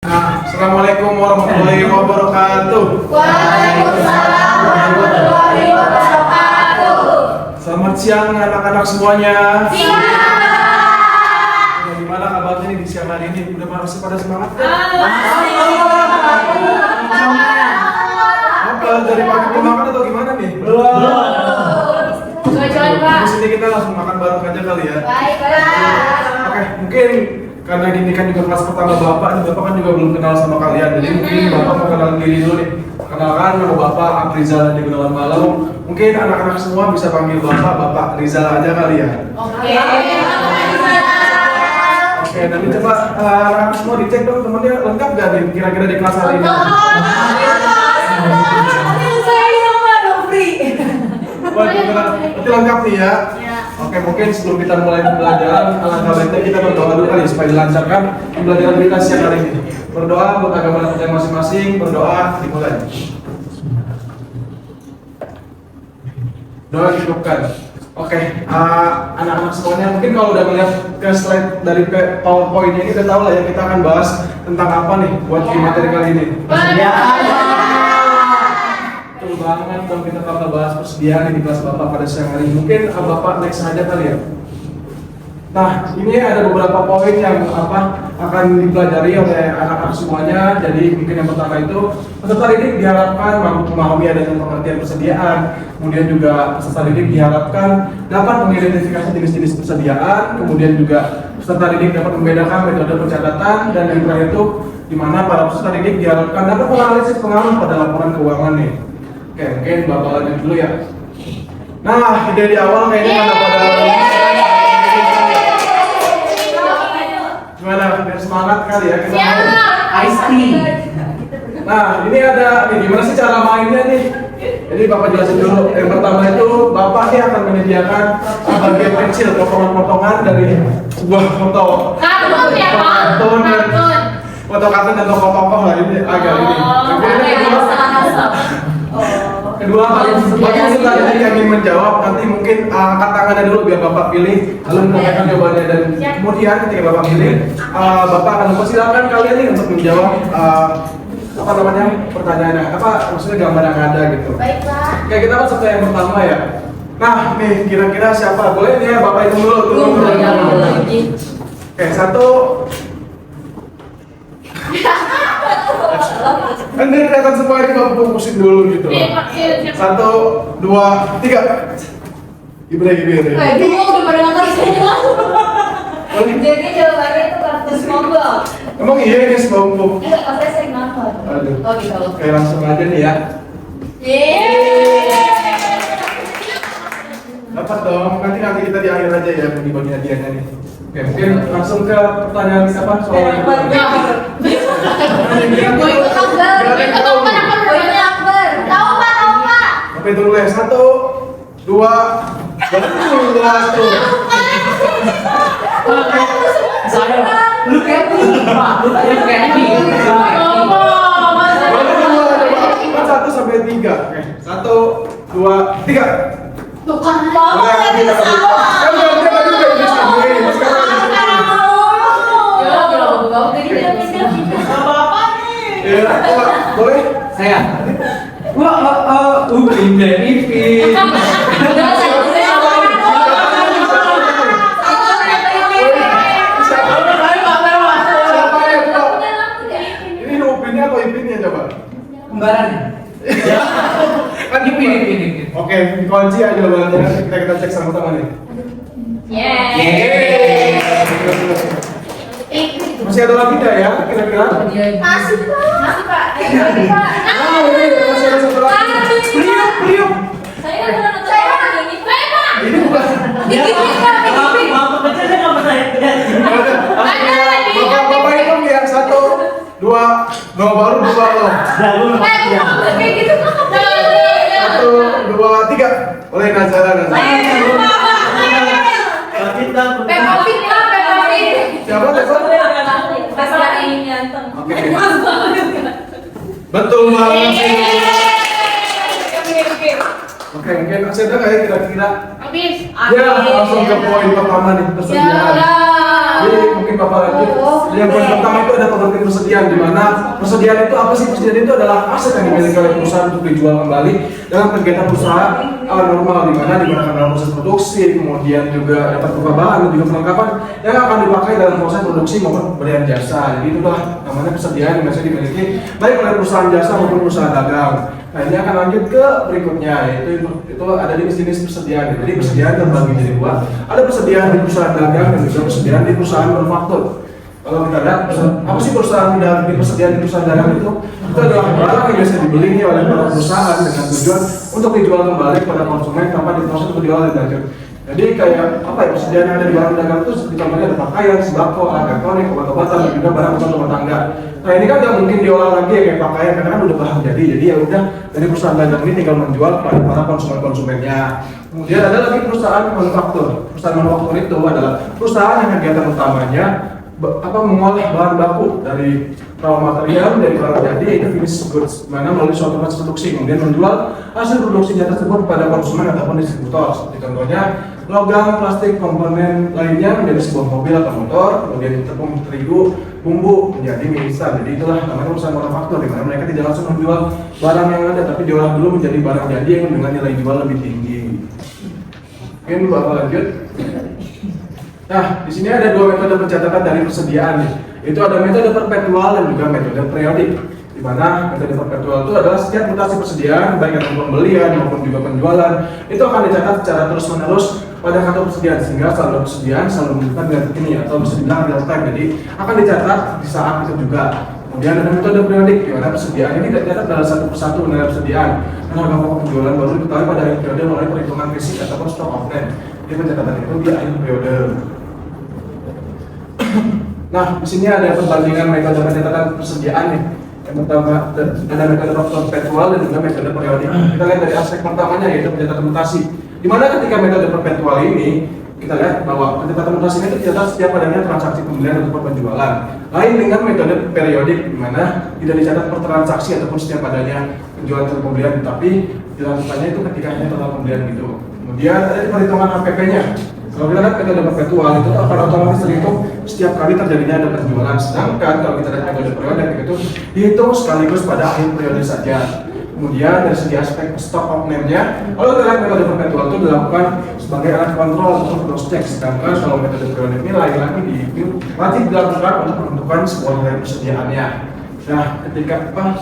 Assalamualaikum warahmatullahi wabarakatuh. Waalaikumsalam warahmatullahi wabarakatuh. Selamat siang anak-anak semuanya. Siang. Gimana kabarnya nih di siang hari ini? Udah masih pada semangat? Apa dari pagi belum makan atau gimana nih? Belum. Di sini kita langsung makan bareng aja kali ya. Baik. Oke, mungkin karena ini kan juga kelas pertama Bapak, nih Bapak kan juga belum kenal sama kalian. Jadi mungkin Bapak mau kenalin diri dulu nih. Kenalkan nama Bapak Aprizal di Gunawan Malam. Mungkin anak-anak semua bisa panggil Bapak Rizal aja kali ya. Oke. Oke, nanti coba anak-anak semua dicek dong temennya lengkap gak nih kira-kira di kelas hari ini? Wah, berarti lengkap nih ya. Oke, mungkin sebelum kita mulai pembelajaran, alangkah baiknya kita berdoa dulu kali supaya dilancarkan pembelajaran kita siang hari ini. Berdoa buat agama kita masing-masing, berdoa dimulai. Doa dihidupkan. Oke, anak-anak semuanya mungkin kalau udah melihat ke slide dari PowerPoint ini udah tahu lah ya kita akan bahas tentang apa nih buat di materi kali ini. Betul banget dong, kita bakal bahas persediaan di kelas Bapak pada siang hari ini. Mungkin Bapak next saja kali ya. Nah, ini ada beberapa poin yang akan dipelajari oleh anak-anak semuanya. Jadi mungkin yang pertama itu peserta didik diharapkan mampu memahami adanya pengertian persediaan. Kemudian juga peserta didik diharapkan dapat mengidentifikasi jenis-jenis persediaan. Kemudian juga peserta didik dapat membedakan metode pencatatan. Dan yang terakhir itu di mana para peserta didik diharapkan dapat menganalisis pengaruh pada laporan keuangan nih. Oke, mungkin Bapak lanjut dulu ya. Nah, ide di awal kayaknya mana pada gimana? Biar semangat kali ya kita. Ice tea. Nah, ini ada nih gimana sih cara mainnya nih? Jadi Bapak jelasin dulu. Yang pertama itu Bapak nih akan menyediakan bagian pensil potongan-potongan dari sebuah foto. Kartun ya, Pak? Kartun dan Kartun. foto kartun dan tokoh-tokoh lah ini agak ini. Kedua kali peserta didik yang ingin menjawab nanti mungkin angkat tangannya dulu biar Bapak pilih lalu menyampaikan jawabannya dan kemudian ketika Bapak pilih Bapak akan mempersilahkan kalian nih untuk menjawab pertanyaannya maksudnya gambar yang ada gitu. Baik, Pak. Oke, kita masuk ke yang pertama ya. Nah nih kira-kira siapa? Boleh nih ya Bapak hitung dulu. Oke, satu. Kan dia kelihatan semua ini Bapak fokusin dulu gitu. Satu, dua, tiga. Ibre. Dulu udah pada nonton semua. Jadi jawabannya itu kartu SpongeBob. Emang iya ini SpongeBob? Pas saya sering nonton. Aduh. Oh gitu. Oke, langsung aja nih ya. Dapat dong, nanti kita di akhir aja ya bagi hadiahnya nih. Oke, mungkin langsung ke pertanyaan siapa soal yang Tahu Pak. Oke, tunggu ya. Satu, dua, satu. Lu kayak Satu sampai tiga. Oke, satu, dua, tiga. Bukan boleh? saya. Pindah TV. Ini upinnya atau ipinnya coba? Kembaran. Kan Ipin. Oke, dikunci aja jawabannya. Kita cek sama-sama nih. Yeay. Masih ada lagi tidak ya kira-kira? Masih Pak. Ini masih ada satu lagi. Priuk. Saya kan pernah nonton ini. Saya Pak. Ini bukan. Bapak hitung ya, satu, dua, baru dua loh. Kayak gitu kan. Satu, dua, tiga. Oleh Nazara. Peppa Pig. Siapa? Oke. Betul banget sih. Oke, mungkin masih ada nggak ya kira-kira? Habis. Ya, langsung ke poin pertama nih, persediaan. Jadi mungkin Bapak lanjut. Yang poin pertama itu ada pengertian persediaan, di mana persediaan itu apa sih? Persediaan itu adalah aset yang dimiliki oleh perusahaan untuk dijual kembali dalam kegiatan usaha normal, di mana digunakan dalam proses produksi, kemudian juga dapat berupa bahan dan juga perlengkapan yang akan dipakai dalam proses produksi maupun pemberian jasa. Jadi itulah namanya persediaan yang biasanya dimiliki baik oleh perusahaan jasa maupun perusahaan dagang. Nah ini akan lanjut ke berikutnya, yaitu itu ada jenis-jenis persediaan. Jadi persediaan terbagi jadi dua. Ada persediaan di perusahaan dagang dan juga persediaan di perusahaan manufaktur. Kalau kita lihat apa sih perusahaan di persediaan di perusahaan dagang itu? Itu adalah barang yang biasa dibeli oleh para perusahaan dengan tujuan untuk dijual kembali kepada konsumen tanpa diproses atau diolah lebih lanjut. Jadi kayak apa ya, persediaan yang ada di barang dagang itu contohnya ada pakaian, sembako, alat elektronik, obat-obatan dan juga barang untuk rumah tangga. Nah ini kan nggak mungkin diolah lagi ya kayak pakaian karena kan udah bahan jadi ya udah dari perusahaan dagang ini tinggal menjual kepada para konsumennya. Kemudian ada lagi perusahaan manufaktur. Perusahaan manufaktur itu adalah perusahaan yang kegiatan utamanya mengolah bahan baku dari raw material dari barang jadi yaitu finished goods, mana melalui suatu proses produksi kemudian menjual hasil produksinya tersebut kepada konsumen ataupun distributor. Seperti contohnya logam, plastik, komponen lainnya menjadi sebuah mobil atau motor, kemudian tepung terigu, bumbu menjadi mie instan. Jadi itulah namanya perusahaan manufaktur, di mana mereka tidak langsung menjual barang yang ada, tapi diolah dulu menjadi barang jadi yang dengan nilai jual lebih tinggi. Mungkin Bapak lanjut. Nah, di sini ada dua metode pencatatan dari persediaan. Itu ada metode perpetual dan juga metode periodik. Di mana metode perpetual itu adalah setiap mutasi persediaan, baik yang pembelian maupun juga penjualan, itu akan dicatat secara terus-menerus pada kartu persediaan sehingga saldo persediaan selalu menunjukkan nilai terkini atau bisa dibilang real time. Jadi akan dicatat di saat itu juga. Kemudian ada metode periodik di mana persediaan ini tidak dicatat dalam satu persatu nilai persediaan. Karena harga pokok penjualan baru diketahui pada akhir periode melalui perhitungan fisik ataupun stock of trade. Jadi pencatatan itu di akhir periode. Nah, di sini ada perbandingan metode pencatatan persediaan nih. Yang pertama ada metode perpetual dan juga metode periodik. Kita lihat dari aspek pertamanya yaitu pencatatan mutasi. Di mana ketika metode perpetual ini kita lihat bahwa pencatatan mutasi itu dicatat setiap adanya transaksi pembelian ataupun penjualan. Lain dengan metode periodik di mana tidak dicatat per transaksi ataupun setiap adanya penjualan atau pembelian, tapi dilakukannya itu ketika hanya total pembelian gitu. Kemudian ada perhitungan HPP-nya. Kalau kita lihat metode perpetual itu akan otomatis terhitung setiap kali terjadinya ada penjualan. Sedangkan kalau kita lihat metode periodik itu dihitung sekaligus pada akhir periode saja. Kemudian dari segi aspek stock of name-nya, kalau kita lihat metode perpetual itu dilakukan sebagai alat kontrol untuk cross check. Sedangkan kalau metode periodik ini lagi-lagi wajib dilakukan untuk menentukan sebuah nilai persediaannya. Nah, ketika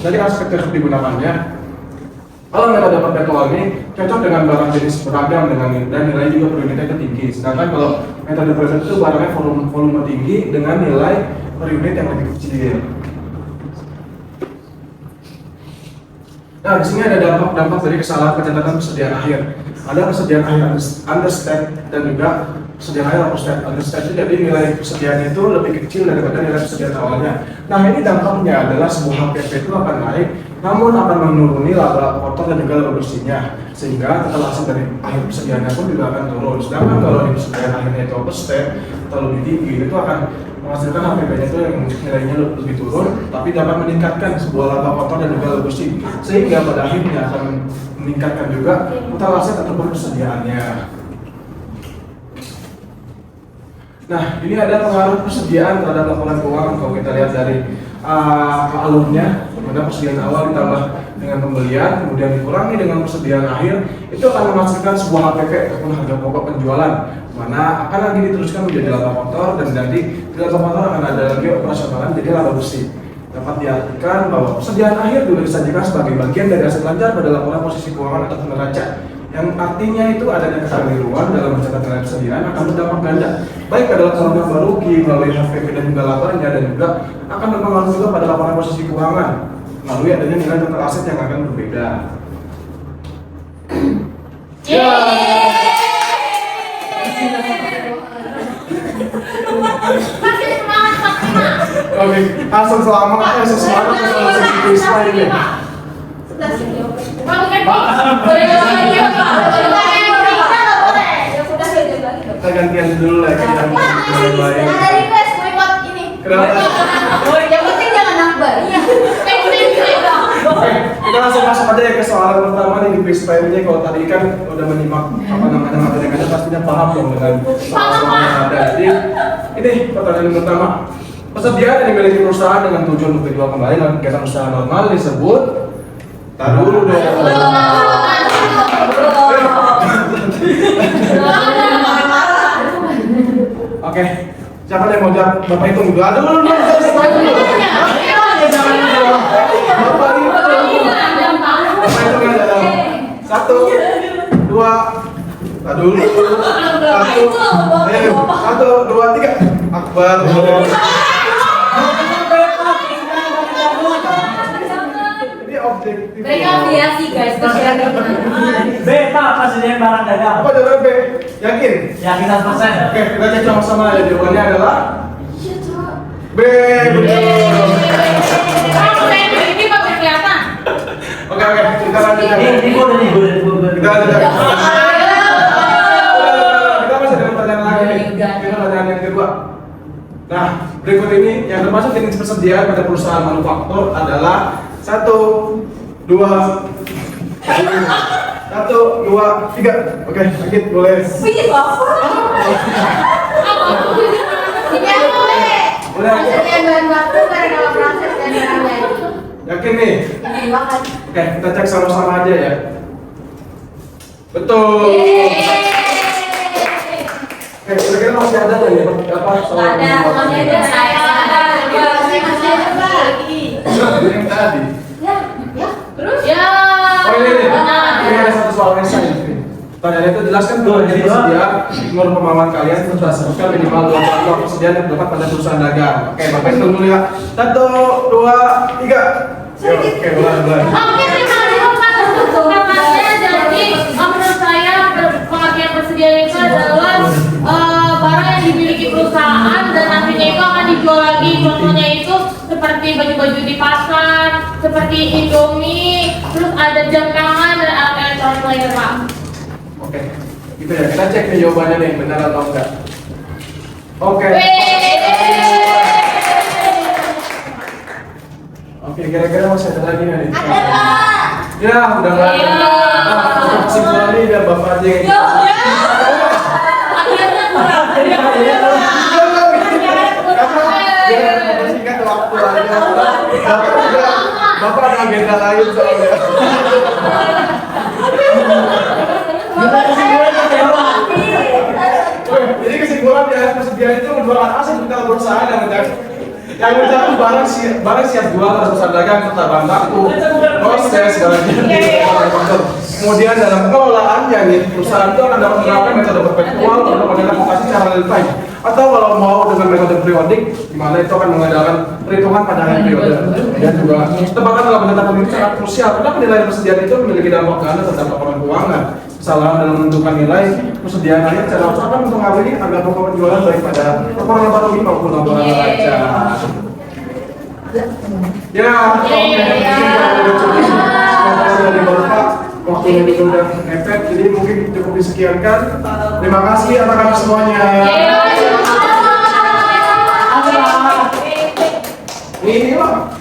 dari aspek yang digunakannya, kalau metode perpetual ini cocok dengan barang jenis beragam dan nilai juga per unitnya tinggi. Sedangkan kalau metode periodik itu barangnya volume tinggi dengan nilai per unit yang lebih kecil. Nah, di sini ada dampak dari kesalahan pencatatan persediaan akhir. Ada persediaan akhir understate dan juga persediaan akhir overstate. Understate itu jadi nilai persediaan itu lebih kecil daripada nilai persediaan awalnya. Nah, ini dampaknya adalah sebuah HPP itu akan naik, namun akan menuruni laba kotor dan juga laba bersihnya, sehingga total hasil dari akhir persediaannya pun juga akan turun. Sedangkan kalau di persediaan akhirnya itu overstate atau lebih tinggi, itu akan menghasilkan HPP-nya itu yang nilainya lebih turun, tapi dapat meningkatkan sebuah laba kotor dan juga laba bersih, sehingga pada akhirnya akan meningkatkan juga total aset ataupun persediaannya. Nah, ini ada pengaruh persediaan terhadap laporan keuangan. Kalau kita lihat dari alurnya, kemudian persediaan awal ditambah dengan pembelian, kemudian dikurangi dengan persediaan akhir, itu akan menghasilkan sebuah HPP ataupun harga pokok penjualan, mana akan lagi diteruskan menjadi laba kotor, dan nanti di laba kotor akan ada lagi operasionalan jadi laba bersih. Dapat diartikan bahwa persediaan akhir juga disajikan sebagai bagian dari aset lancar pada laporan posisi keuangan atau neraca, yang artinya itu adanya kekeliruan dalam mencatat nilai persediaan akan berdampak ganda, baik pada laporan laba rugi melalui HPP dan juga labanya, dan juga akan berpengaruh juga pada laporan posisi keuangan melalui adanya nilai total aset yang akan berbeda. Oke, langsung selamat, semangat untuk sesi slide ini. Kita gantian dulu lah, kita mulai. Ada request mau ikut ini. Kenapa? Yang penting jangan nakbar. Iya. Kita langsung masuk aja ya ke soal pertama nih di quiz time-nya. Kalau tadi kan udah menyimak apa namanya materi pastinya paham dong dengan soal-soal yang ada. Jadi ini pertanyaan yang pertama. Persediaan yang dimiliki perusahaan dengan tujuan untuk dijual kembali dalam kegiatan usaha normal disebut. Tar dulu dong. Oke, siapa yang mau jawab? Bapak hitung dulu. Aduh, dulu. Bapak hitung aja. 1, 2, aduh, 1, 2, 3. Akbar. Ini objektif. Mereka aviasi guys, Beta presiden barang dagang. Apa jawaban B? Yakin? Yakin 100%. Oke, kita cek sama-sama ya. Jawabannya adalah B. ini pakai kelihatan. Oke, kita lanjut. Ini gue udah nih, Kita lanjut. Kita masih ada pertanyaan lagi nih. Kita pertanyaan yang kedua. Nah, berikut ini yang termasuk jenis persediaan pada perusahaan manufaktur adalah 1, 2, 3. Oke, lanjut boleh. Wih, apa? Boleh. Persediaan bahan baku karena proses dan lain-lain. Yakin nih? Yakin banget. Oke, kita cek sama-sama aja ya. Betul. Oke, kira-kira masih ada nggak ya? Apa soal Ada, masih ada saya. Masih ada lagi. yang tadi? Ya, terus? Ya. Oh ini ada satu soal esai ini. Pertanyaan itu jelaskan bahwa jenis persediaan menurut pemahaman kalian berdasarkan minimal 2 faktor persediaan yang terdapat pada perusahaan dagang. Oke, Bapak hitung dulu ya. 1, 2, 3. Oke, mulai. Oke, terima kasih Bapak. Pertanyaannya jadi menurut saya pengertian persediaan itu adalah barang yang dimiliki perusahaan dan nantinya itu akan dijual lagi. Contohnya itu seperti baju-baju di pasar, seperti Indomie, terus ada jam tangan dan alat elektronik lainnya, Pak. Oke, gitu ya. Kita cek nih jawabannya nih, benar atau enggak. Oke. Oke, kira-kira masih ada lagi nggak nih? Ada, Pak. Ya, udah nggak ada. Nah, untuk kesimpulan ini biar Bapak aja yang Akhirnya kurang. Singkat waktu aja. Bapak ada agenda lain soalnya. Jadi kesimpulannya persediaan itu menjual aset untuk perusahaan yang mencakup barang siap jual pada perusahaan dagang serta bahan baku, proses segala macam. Kemudian dalam pengelolaannya nih perusahaan itu akan dapat menerapkan metode perpetual untuk mengadakan secara real time. Atau kalau mau dengan metode periodik, di mana itu akan mengandalkan perhitungan pada hari periode. Dan juga tebakan dalam penetapan ini sangat krusial karena penilaian persediaan itu memiliki dampak ganda terhadap laporan keuangan. Kesalahan dalam menentukan nilai persediaan akhir secara usahakan untuk mengakhiri agar pokok penjualan baik pada laporan laba rugi maupun laporan neraca. Ya, dari Bapak waktunya itu udah mepet, jadi mungkin cukup disekiankan. Terima kasih anak-anak semuanya. Ini lah.